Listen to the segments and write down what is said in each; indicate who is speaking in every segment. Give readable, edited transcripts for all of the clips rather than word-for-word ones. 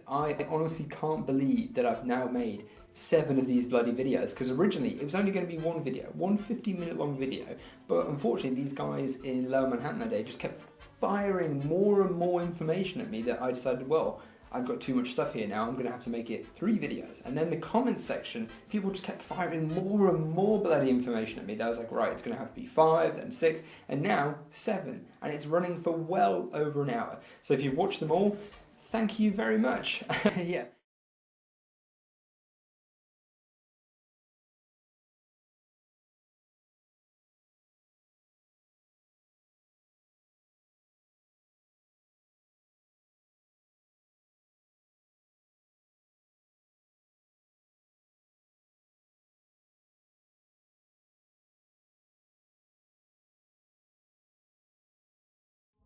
Speaker 1: I honestly can't believe that I've now made 7 of these bloody videos, because originally it was only going to be one video, one 15-minute long video, but unfortunately these guys in Lower Manhattan that day just kept firing more and more information at me that I decided, well, I've got too much stuff here now, I'm going to have to make it 3 videos. And then the comments section, people just kept firing more and more bloody information at me that I was like, right, it's going to have to be 5, then 6, and now 7. And it's running for well over an hour. So if you've watched them all, thank you very much. Yeah.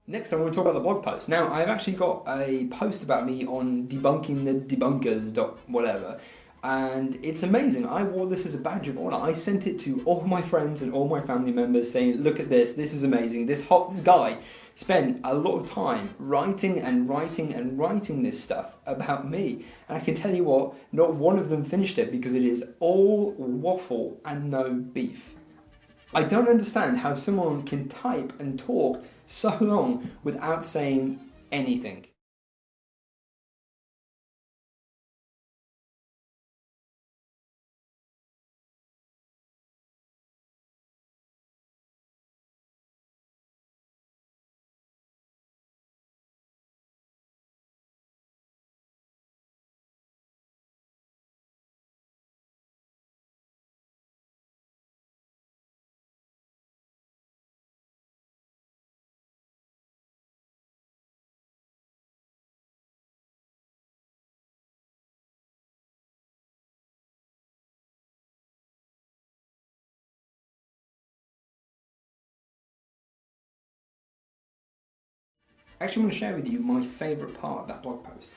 Speaker 1: Next, I want to talk about the blog post. Now, I've actually got a post about me on debunking the debunkers whatever, and it's amazing. I wore this as a badge of honor. I sent it to all my friends and all my family members saying, look at this is amazing. This guy spent a lot of time writing and writing and writing this stuff about me. And I can tell you what, not one of them finished it because it is all waffle and no beef. I don't understand how someone can type and talk so long without saying anything. I actually want to share with you my favourite part of that blog post.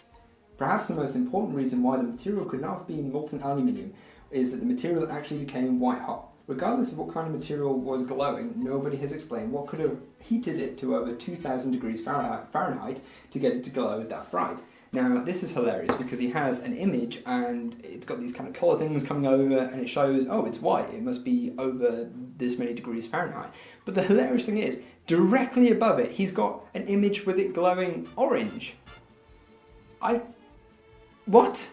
Speaker 1: Perhaps the most important reason why the material could not have been molten aluminium is that the material actually became white hot. Regardless of what kind of material was glowing, nobody has explained what could have heated it to over 2000 degrees Fahrenheit to get it to glow that bright. Now, this is hilarious because he has an image and it's got these kind of colour things coming over and it shows, oh, it's white, it must be over this many degrees Fahrenheit. But the hilarious thing is, directly above it, he's got an image with it glowing orange. What?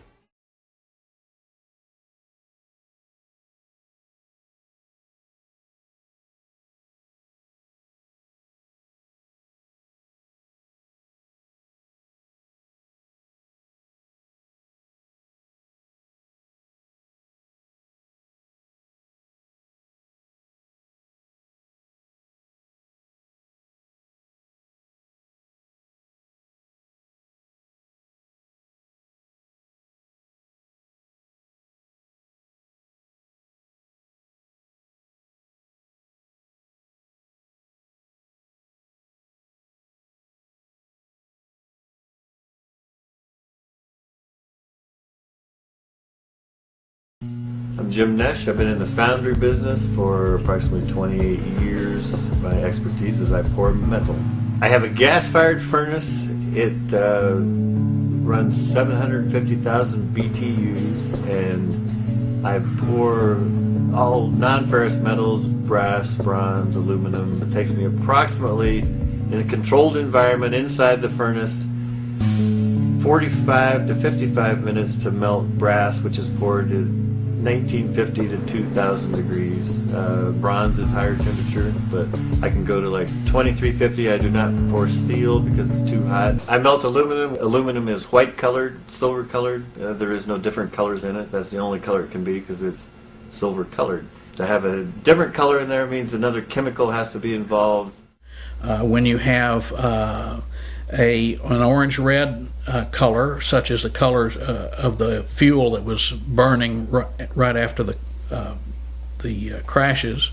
Speaker 2: I'm Jim Nesh. I've been in the foundry business for approximately 28 years. My expertise is I pour metal. I have a gas-fired furnace. It runs 750,000 BTUs, and I pour all non-ferrous metals, brass, bronze, aluminum. It takes me approximately, in a controlled environment inside the furnace, 45 to 55 minutes to melt brass, which is poured at 1950 to 2000 degrees. Bronze is higher temperature, but I can go to like 2350. I do not pour steel because it's too hot. I melt aluminum. Aluminum is white colored, silver colored. There is no different colors in it. That's the only color it can be because it's silver colored. To have a different color in there means another chemical has to be involved.
Speaker 3: When you have an orange-red color, such as the colors of the fuel that was burning right after the crashes,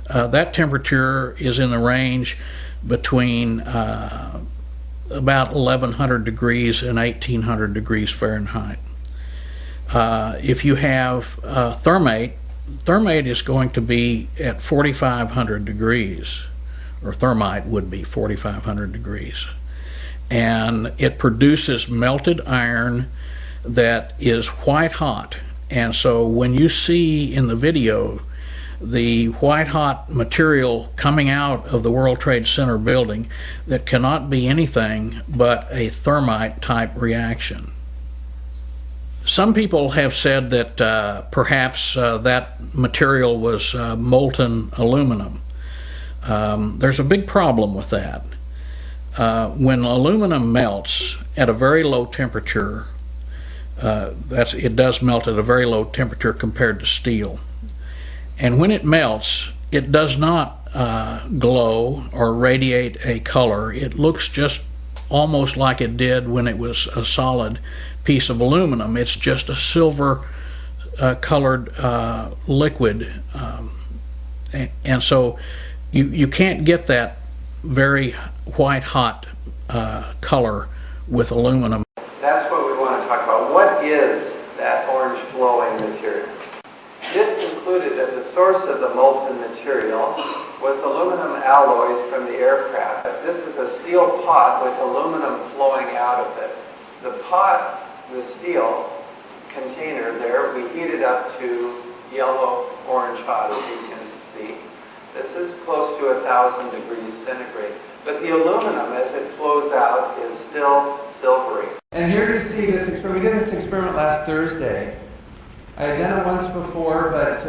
Speaker 3: that temperature is in the range between about 1100 degrees and 1800 degrees Fahrenheit. If you have thermate is going to be at 4500 degrees, or thermite would be 4500 degrees. and it produces melted iron that is white hot. And so when you see in the video the white hot material coming out of the World Trade Center building, that cannot be anything but a thermite type reaction. Some people have said that perhaps that material was molten aluminum. There's a big problem with that. When aluminum melts at a very low temperature, it does melt at a very low temperature compared to steel. And when it melts, it does not glow or radiate a color. It looks just almost like it did when it was a solid piece of aluminum. It's just a silver colored liquid. And so you can't get that very white hot color with aluminum.
Speaker 4: That's what we want to talk about. What is that orange flowing material? This concluded that the source of the molten material was aluminum alloys from the aircraft. This is a steel pot with aluminum flowing out of it. The pot, the steel container there, we heated up to yellow, orange hot, as you can see. This is close to 1,000 degrees centigrade. But the aluminum, as it flows out, is still silvery. And here you see this experiment. We did this experiment last Thursday. I had done it once before, but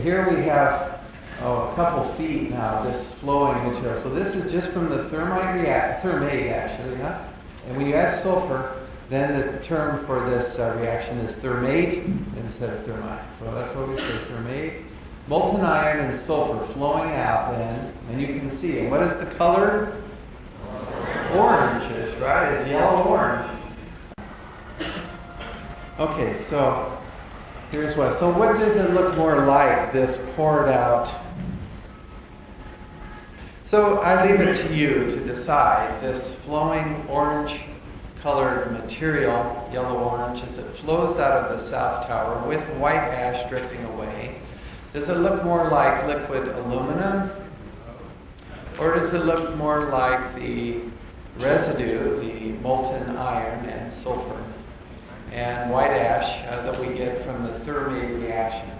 Speaker 4: here we have a couple feet now of this flowing material. So this is just from the thermate actually, yeah? And when you add sulfur, then the term for this reaction is thermate instead of thermite. So that's what we say, thermate. Molten iron and sulfur flowing out then, and you can see it. What is the color? Orange-ish, right? It's yellow-orange. Okay, so here's what. So what does it look more like, this poured out? So I leave it to you to decide. This flowing orange-colored material, yellow-orange, as it flows out of the South Tower with white ash drifting away, does it look more like liquid aluminum? Or does it look more like the residue, the molten iron and sulfur and white ash that we get from the thermate reaction?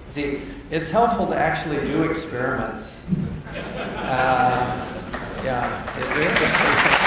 Speaker 4: See, it's helpful to actually do experiments. Yeah, it is.